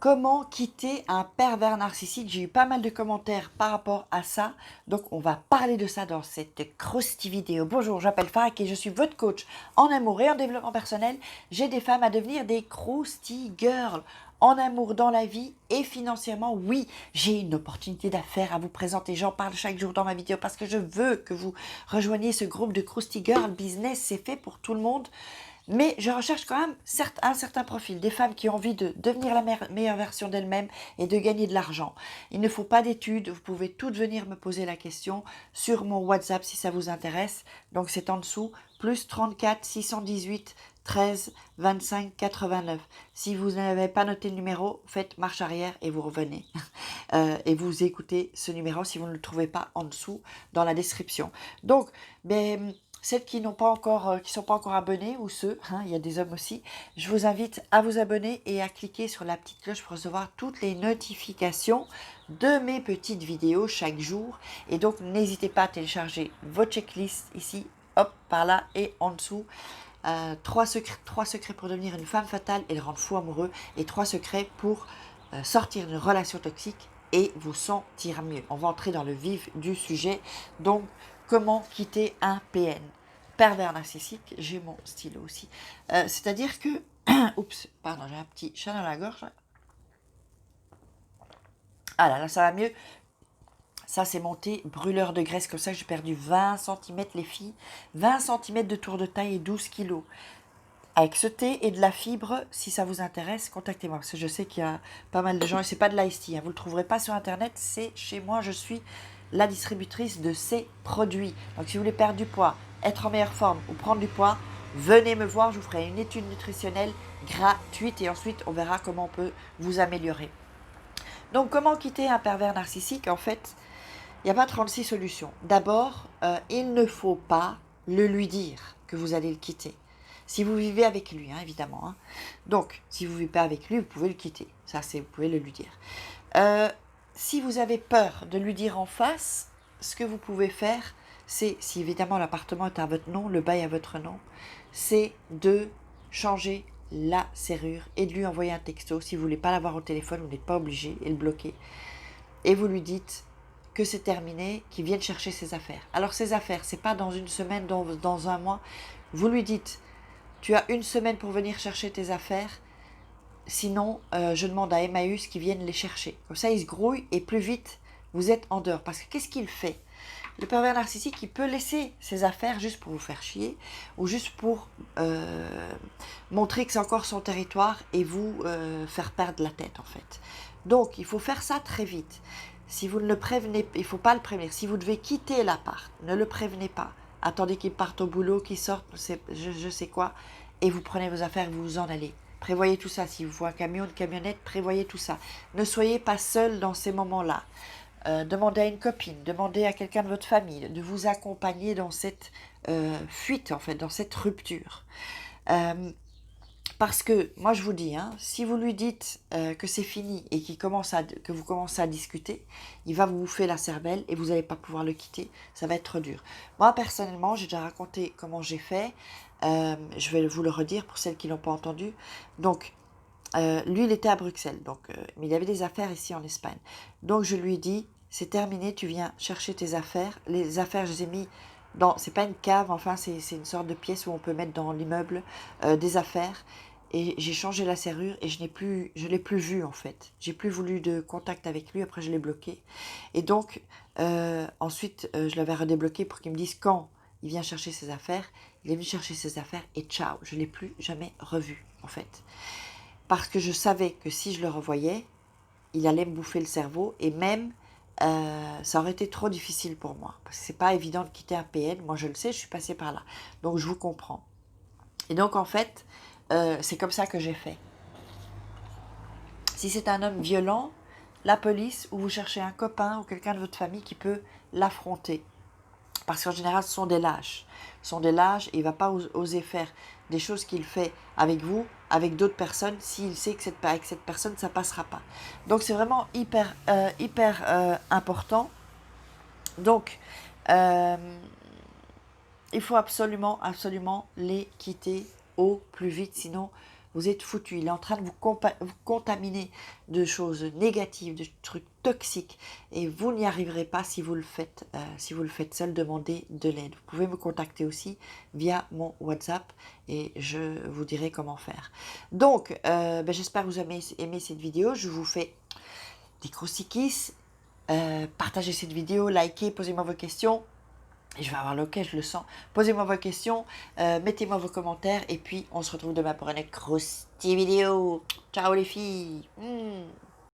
Comment quitter un pervers narcissique? J'ai eu pas mal de commentaires par rapport à ça, donc on va parler de ça dans cette croustille vidéo. Bonjour, je m'appelle Farak et je suis votre coach en amour et en développement personnel. J'aide des femmes à devenir des croustille girls en amour, dans la vie et financièrement. Oui, j'ai une opportunité d'affaires à vous présenter. J'en parle chaque jour dans ma vidéo parce que je veux que vous rejoigniez ce groupe de croustille girl business. C'est fait pour tout le monde. Mais je recherche quand même un certain profil, des femmes qui ont envie de devenir la meilleure version d'elles-mêmes et de gagner de l'argent. Il ne faut pas d'études, vous pouvez toutes venir me poser la question sur mon WhatsApp si ça vous intéresse. Donc c'est en dessous, plus 34 618 13 25 89. Si vous n'avez pas noté le numéro, faites marche arrière et vous revenez. Et vous écoutez ce numéro si vous ne le trouvez pas en dessous dans la description. Donc, celles qui n'ont pas encore, qui sont pas encore abonnées ou ceux, il y a des hommes aussi, je vous invite à vous abonner et à cliquer sur la petite cloche pour recevoir toutes les notifications de mes petites vidéos chaque jour. Et donc n'hésitez pas à télécharger vos checklists ici, hop, par là et en dessous. 3 secrets pour devenir une femme fatale et le rendre fou amoureux, et 3 secrets pour sortir d'une relation toxique et vous sentir mieux. On va entrer dans le vif du sujet. Donc, comment quitter un PN, pervers narcissique? J'ai mon stylo aussi. C'est-à-dire que, oups, pardon, j'ai un petit chat dans la gorge. Ah là, ça va mieux. Ça, c'est monté brûleur de graisse, comme ça j'ai perdu 20 cm les filles. 20 cm de tour de taille et 12 kilos. Avec ce thé et de la fibre, si ça vous intéresse, contactez-moi. Parce que je sais qu'il y a pas mal de gens, et c'est pas de l'ice tea, vous ne le trouverez pas sur internet, c'est chez moi, je suis la distributrice de ces produits. Donc si vous voulez perdre du poids, être en meilleure forme ou prendre du poids, venez me voir, je vous ferai une étude nutritionnelle gratuite et ensuite on verra comment on peut vous améliorer. Donc comment quitter un pervers narcissique? En fait, il n'y a pas 36 solutions. D'abord, il ne faut pas le lui dire que vous allez le quitter. Si vous vivez avec lui, évidemment. Donc, si vous ne vivez pas avec lui, vous pouvez le quitter. Ça, vous pouvez le lui dire. Si vous avez peur de lui dire en face, ce que vous pouvez faire, c'est, si évidemment l'appartement est à votre nom, le bail à votre nom, c'est de changer la serrure et de lui envoyer un texto. Si vous ne voulez pas l'avoir au téléphone, vous n'êtes pas obligé et le bloquer. Et vous lui dites que c'est terminé, qu'il vienne chercher ses affaires. Alors ses affaires, c'est pas dans une semaine, dans un mois. Vous lui dites, tu as une semaine pour venir chercher tes affaires, sinon je demande à Emmaüs qu'ils viennent les chercher. Comme ça, il se grouille et plus vite, vous êtes en dehors. Parce que qu'est-ce qu'il fait? Le pervers narcissique, il peut laisser ses affaires juste pour vous faire chier ou juste pour montrer que c'est encore son territoire et vous faire perdre la tête en fait. Donc, il faut faire ça très vite. Si vous ne le prévenez, il ne faut pas le prévenir. Si vous devez quitter l'appart, ne le prévenez pas. Attendez qu'il parte au boulot, qu'il sorte, je sais quoi, et vous prenez vos affaires et vous vous en allez. Prévoyez tout ça. Si vous voyez un camion, une camionnette, prévoyez tout ça. Ne soyez pas seul dans ces moments-là. Demandez à une copine, demandez à quelqu'un de votre famille de vous accompagner dans cette fuite, en fait, dans cette rupture. Parce que, moi je vous dis, si vous lui dites que c'est fini et que vous commencez à discuter, il va vous bouffer la cervelle et vous n'allez pas pouvoir le quitter, ça va être trop dur. Moi personnellement, j'ai déjà raconté comment j'ai fait, je vais vous le redire pour celles qui ne l'ont pas entendu. Donc, lui il était à Bruxelles, mais il avait des affaires ici en Espagne. Donc je lui ai dit, c'est terminé, tu viens chercher tes affaires. Les affaires, je les ai mis dans, c'est pas une cave, enfin c'est une sorte de pièce où on peut mettre dans l'immeuble des affaires. Et j'ai changé la serrure et je l'ai plus vu en fait. J'ai plus voulu de contact avec lui, après je l'ai bloqué. Et donc, ensuite, je l'avais redébloqué pour qu'il me dise quand il vient chercher ses affaires. Il est venu chercher ses affaires et ciao, je ne l'ai plus jamais revu en fait. Parce que je savais que si je le revoyais, il allait me bouffer le cerveau et même ça aurait été trop difficile pour moi. Parce que c'est pas évident de quitter un PN, moi je le sais, je suis passée par là. Donc je vous comprends. Et donc en fait, c'est comme ça que j'ai fait. Si c'est un homme violent, la police, ou vous cherchez un copain ou quelqu'un de votre famille qui peut l'affronter. Parce qu'en général, ce sont des lâches. Ce sont des lâches et il ne va pas oser faire des choses qu'il fait avec vous, avec d'autres personnes, s'il sait que avec cette personne, ça ne passera pas. Donc, c'est vraiment hyper important. Donc, il faut absolument les quitter au plus vite. Sinon, vous êtes foutu. Il est en train de vous contaminer de choses négatives, de trucs toxiques. Et vous n'y arriverez pas si vous le faites, seul. Demandez de l'aide. Vous pouvez me contacter aussi via mon WhatsApp et je vous dirai comment faire. Donc, j'espère que vous avez aimé cette vidéo. Je vous fais des gros kiss. Partagez cette vidéo, likez, posez-moi vos questions. Et je vais avoir l'occasion, je le sens. Posez-moi vos questions, mettez-moi vos commentaires. Et puis, on se retrouve demain pour une croustille vidéo. Ciao les filles.